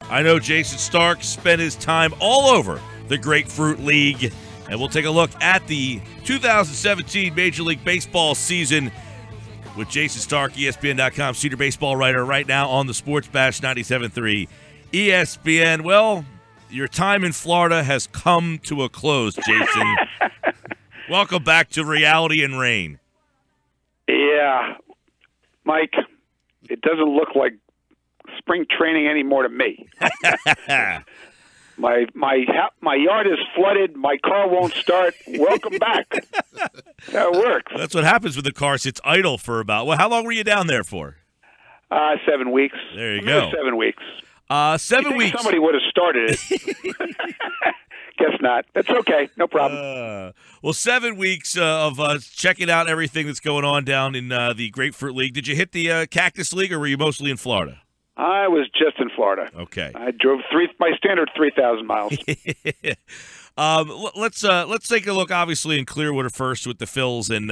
I know Jayson Stark spent his time all over the Grapefruit League, and we'll take a look at the 2017 Major League Baseball season with Jayson Stark, ESPN.com, senior baseball writer, right now on the Sports Bash 97.3 ESPN. Well, your time in Florida has come to a close, Jayson. Welcome back to reality and rain. Yeah, Mike, it doesn't look like spring training anymore to me. My yard is flooded. My car won't start. Welcome back. That works. That's what happens when the car sits idle for about. Well, how long were you down there for? 7 weeks. There you go. 7 weeks. 7 weeks. Somebody would have started it. Guess not. That's okay. No problem. Well, 7 weeks of checking out everything that's going on down in the Grapefruit League. Did you hit the Cactus League, or were you mostly in Florida? I was just in Florida. Okay. I drove my standard 3,000 miles. Let's take a look, obviously, in Clearwater first with the Phils, and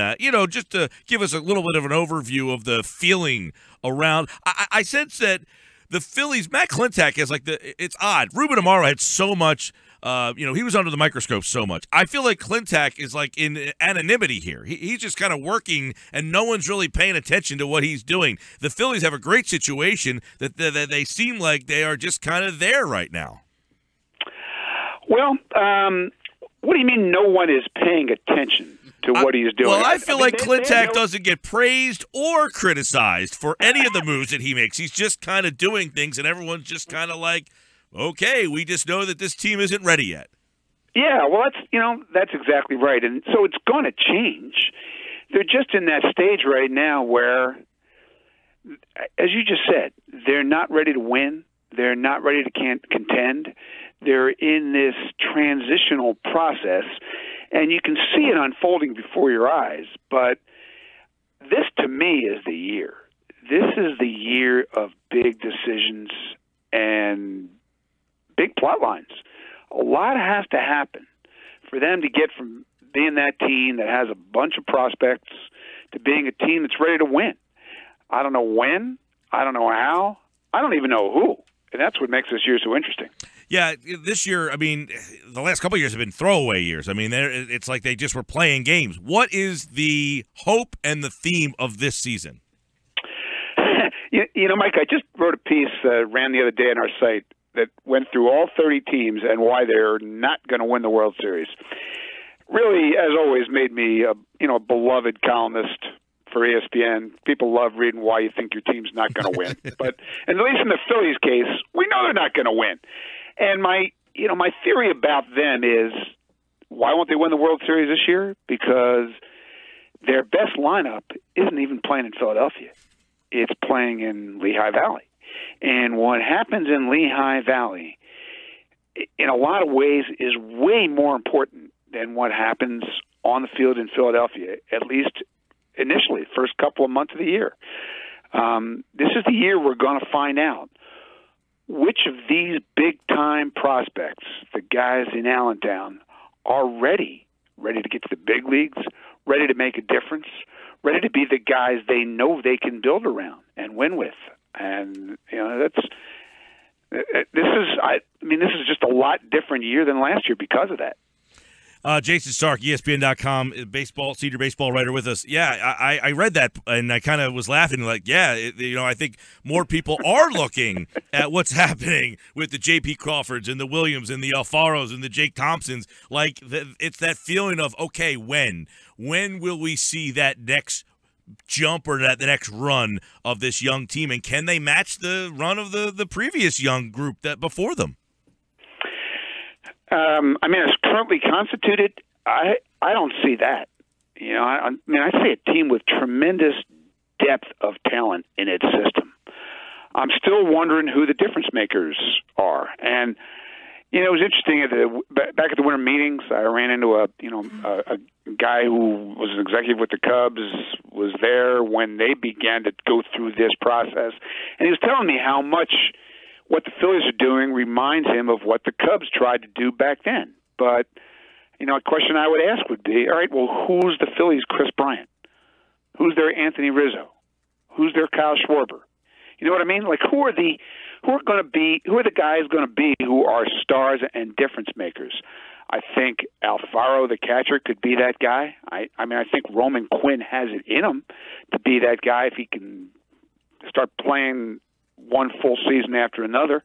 just to give us a little bit of an overview of the feeling around. I sense that the Phillies, Matt Klentak is it's odd. Ruben Amaro had so much. He was under the microscope so much. I feel like Klentak is like in anonymity here. He's just kind of working, and no one's really paying attention to what he's doing. The Phillies have a great situation that they seem like they are just kind of there right now. Well, what do you mean no one is paying attention to what he's doing? Well, I feel like Klentak doesn't get praised or criticized for any of the moves that he makes. He's just kind of doing things, and everyone's just kind of like, okay, we just know that this team isn't ready yet. Yeah, well, that's exactly right. And so it's going to change. They're just in that stage right now where, as you just said, they're not ready to win. They're not ready to contend. They're in this transitional process, and you can see it unfolding before your eyes. But this, to me, is the year. This is the year of big decisions and big plot lines. A lot has to happen for them to get from being that team that has a bunch of prospects to being a team that's ready to win. I don't know when. I don't know how. I don't even know who. And that's what makes this year so interesting. Yeah, this year, I mean, the last couple of years have been throwaway years. I mean, it's like they just were playing games. What is the hope and the theme of this season? Mike, I just wrote a piece ran the other day on our site that went through all 30 teams and why they're not going to win the World Series. Really, as always, made me a beloved columnist for ESPN. People love reading why you think your team's not going to win. But at least in the Phillies case, we know they're not going to win. And my theory about them is, why won't they win the World Series this year? Because their best lineup isn't even playing in Philadelphia. It's playing in Lehigh Valley. And what happens in Lehigh Valley, in a lot of ways, is way more important than what happens on the field in Philadelphia, at least initially, first couple of months of the year. This is the year we're going to find out which of these big-time prospects, the guys in Allentown, are ready to get to the big leagues, ready to make a difference, ready to be the guys they know they can build around and win with. And this is just a lot different year than last year because of that. Jayson Stark, ESPN.com, senior baseball writer with us. Yeah, I read that, and I kind of was laughing like, I think more people are looking at what's happening with the J.P. Crawfords and the Williams and the Alfaros and the Jake Thompsons. Like, it's that feeling of, okay, when will we see that next jump or the next run of this young team, and can they match the run of the previous young group that before them? It's currently constituted. I don't see that. I see a team with tremendous depth of talent in its system. I'm still wondering who the difference makers are. And it was interesting back at the winter meetings. I ran into a guy who was an executive with the Cubs, was there when they began to go through this process, and he was telling me how much what the Phillies are doing reminds him of what the Cubs tried to do back then. But, a question I would ask would be, all right, well, who's the Phillies' Chris Bryant? Who's their Anthony Rizzo? Who's their Kyle Schwarber? You know what I mean? Like, who are the who are the guys going to be who are stars and difference makers? I think Alfaro, the catcher, could be that guy. I think Roman Quinn has it in him to be that guy if he can start playing one full season after another.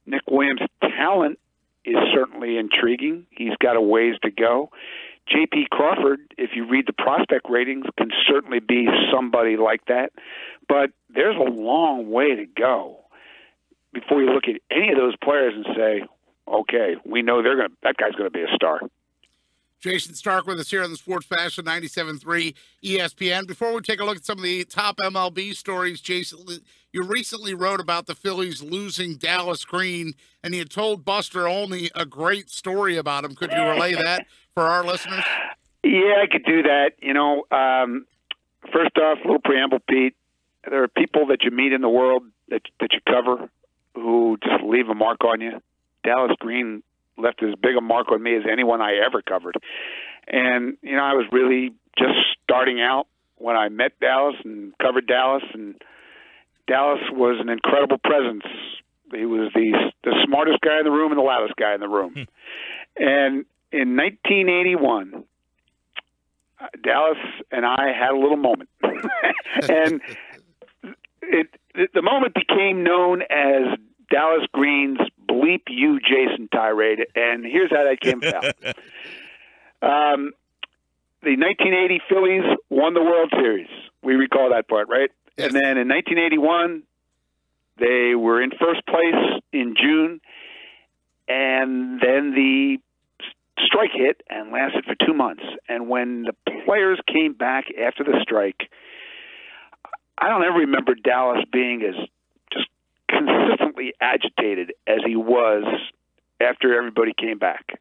Nick Williams' talent is certainly intriguing. He's got a ways to go. J.P. Crawford, if you read the prospect ratings, can certainly be somebody like that. But there's a long way to go before you look at any of those players and say, okay, we know that guy's going to be a star. Jayson Stark with us here on the Sports Passion 97.3 ESPN. Before we take a look at some of the top MLB stories, Jason, you recently wrote about the Phillies losing Dallas Green, and you told Buster Olney a great story about him. Could you relay that for our listeners? Yeah, I could do that. First off, a little preamble, Pete. There are people that you meet in the world that you cover who just leave a mark on you. Dallas Green left as big a mark on me as anyone I ever covered. And, I was really just starting out when I met Dallas and covered Dallas, and Dallas was an incredible presence. He was the smartest guy in the room and the loudest guy in the room. And in 1981, Dallas and I had a little moment. And the moment became known as Dallas Green's Bleep You Jayson tirade, and here's how that came about. The 1980 Phillies won the World Series. We recall that part, right? Yes. And then in 1981, they were in first place in June, and then the strike hit and lasted for 2 months. And when the players came back after the strike, I don't ever remember Dallas being as just consistently agitated as he was after everybody came back.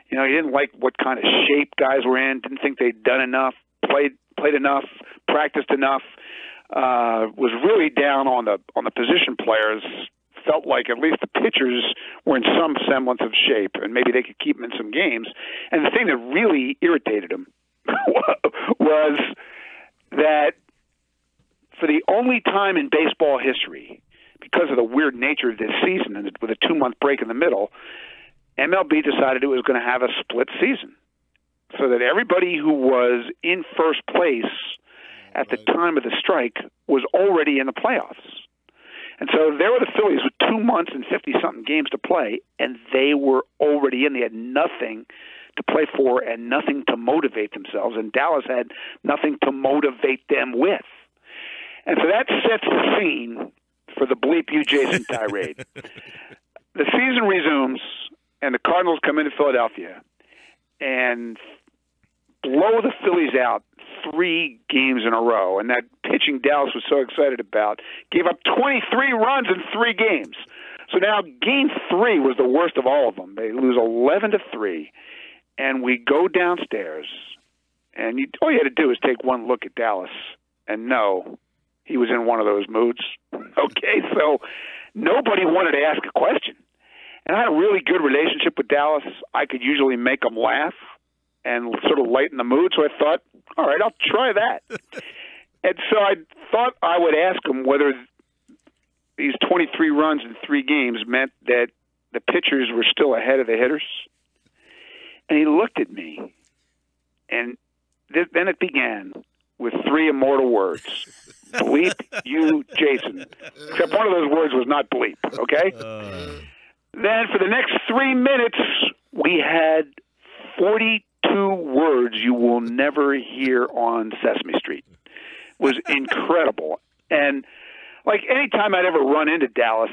He didn't like what kind of shape guys were in, didn't think they'd done enough, played enough, practiced enough, was really down on the position players, felt like at least the pitchers were in some semblance of shape, and maybe they could keep them in some games. And the thing that really irritated him was that for the only time in baseball history, because of the weird nature of this season and with a 2-month break in the middle, MLB decided it was going to have a split season so that everybody who was in first place at the time of the strike was already in the playoffs. And so there were the Phillies with 2 months and 50-something games to play, and they were already in. They had nothing to play for and nothing to motivate themselves, and Dallas had nothing to motivate them with. And so that sets the scene for the Bleep You Jayson tirade. The season resumes, and the Cardinals come into Philadelphia and blow the Phillies out 3 games in a row. And that pitching Dallas was so excited about gave up 23 runs in 3 games. So now Game 3 was the worst of all of them. They lose 11-3, and we go downstairs, and all you had to do is take one look at Dallas and know he was in one of those moods. Okay, so nobody wanted to ask a question. And I had a really good relationship with Dallas. I could usually make them laugh and sort of lighten the mood. So I thought, all right, I'll try that. And so I thought I would ask him whether these 23 runs in 3 games meant that the pitchers were still ahead of the hitters. And he looked at me, and then it began with 3 immortal words. Bleep you, Jayson. Except one of those words was not bleep, okay? Then for the next 3 minutes, we had 42 words you will never hear on Sesame Street. It was incredible. And like any time I'd ever run into Dallas,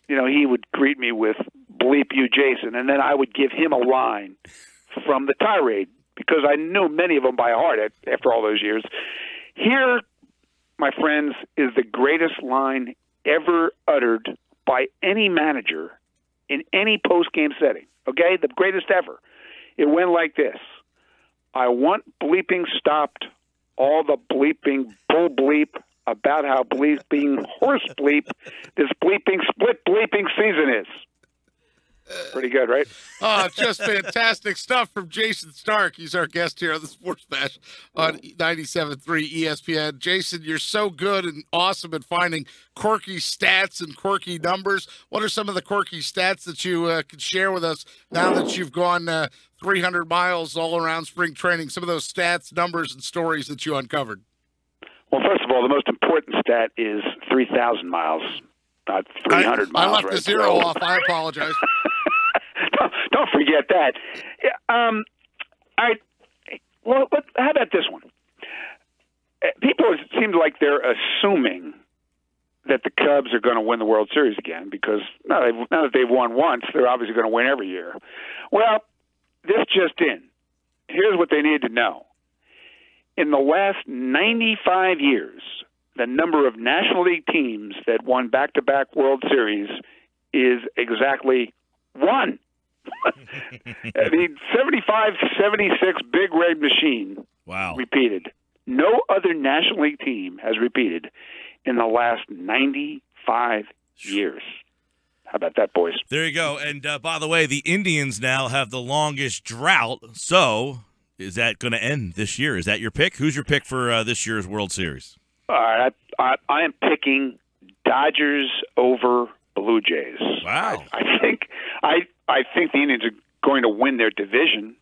he would greet me with Bleep you, Jayson, and then I would give him a line from the tirade because I knew many of them by heart after all those years. Here, my friends, is the greatest line ever uttered by any manager in any post-game setting, okay? The greatest ever. It went like this. I want bleeping stopped, all the bleeping bull bleep about how bleeping horse bleep this bleeping split bleeping season is. Pretty good, right? Just fantastic stuff from Jayson Stark. He's our guest here on the Sports Bash on 97.3 ESPN. Jayson, you're so good and awesome at finding quirky stats and quirky numbers. What are some of the quirky stats that you could share with us now that you've gone 300 miles all around spring training? Some of those stats, numbers, and stories that you uncovered. Well, first of all, the most important stat is 3,000 miles, not 300 miles. I left right? the zero off. I apologize. Don't forget that. All right. Well, how about this one? People seem like they're assuming that the Cubs are going to win the World Series again because now that they've won once, they're obviously going to win every year. Well, this just in. Here's what they need to know. In the last 95 years, the number of National League teams that won back-to-back World Series is exactly one. The 75-76 Big Red Machine repeated. No other National League team has repeated in the last 95 years. How about that, boys? There you go. And by the way, the Indians now have the longest drought. So is that going to end this year? Is that your pick? Who's your pick for this year's World Series? All right, I am picking Dodgers over Blue Jays. Wow. I think the Indians are going to win their division,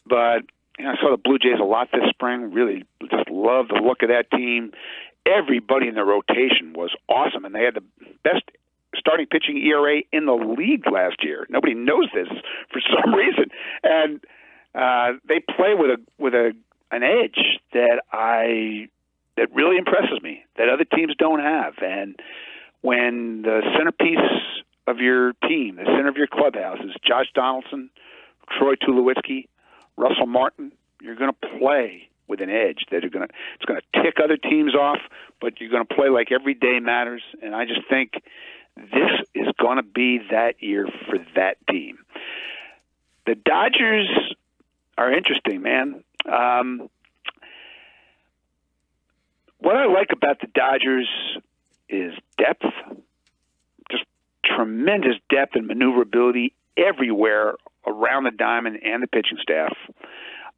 but I saw the Blue Jays a lot this spring. Really just love the look of that team. Everybody in the rotation was awesome, and they had the best starting pitching ERA in the league last year. Nobody knows this for some reason, and they play with an edge that really impresses me that other teams don't have. And when the centerpiece of your team, the center of your clubhouse is Josh Donaldson, Troy Tulowitzki, Russell Martin, you're going to play with an edge that it's going to tick other teams off, but you're going to play like every day matters. And I just think this is going to be that year for that team. The Dodgers are interesting, man. What I like about the Dodgers is depth, just tremendous depth and maneuverability everywhere around the diamond and the pitching staff.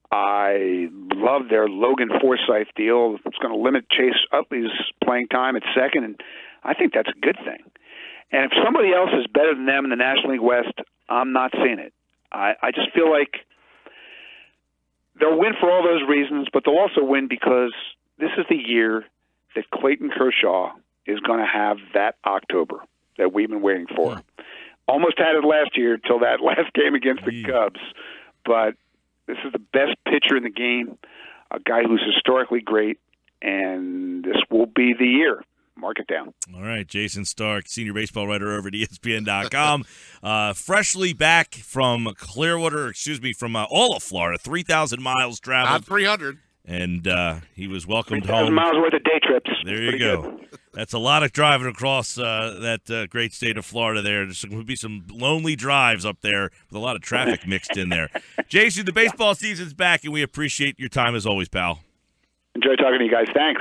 I love their Logan Forsythe deal. It's going to limit Chase Utley's playing time at second, and I think that's a good thing. And if somebody else is better than them in the National League West, I'm not seeing it. I just feel like they'll win for all those reasons, but they'll also win because this is the year that Clayton Kershaw is going to have that October that we've been waiting for. Almost had it last year until that last game against the Cubs. But this is the best pitcher in the game, a guy who's historically great, and this will be the year. Mark it down. All right, Jayson Stark, senior baseball writer over at ESPN.com. Freshly back from from all of Florida, 3,000 miles traveled. Not 300. And he was welcomed 3,000 home. miles worth of day trips. There you go. Good. That's a lot of driving across that great state of Florida there. There's going to be some lonely drives up there with a lot of traffic mixed in there. Jayson, the baseball season's back, and we appreciate your time as always, pal. Enjoy talking to you guys. Thanks.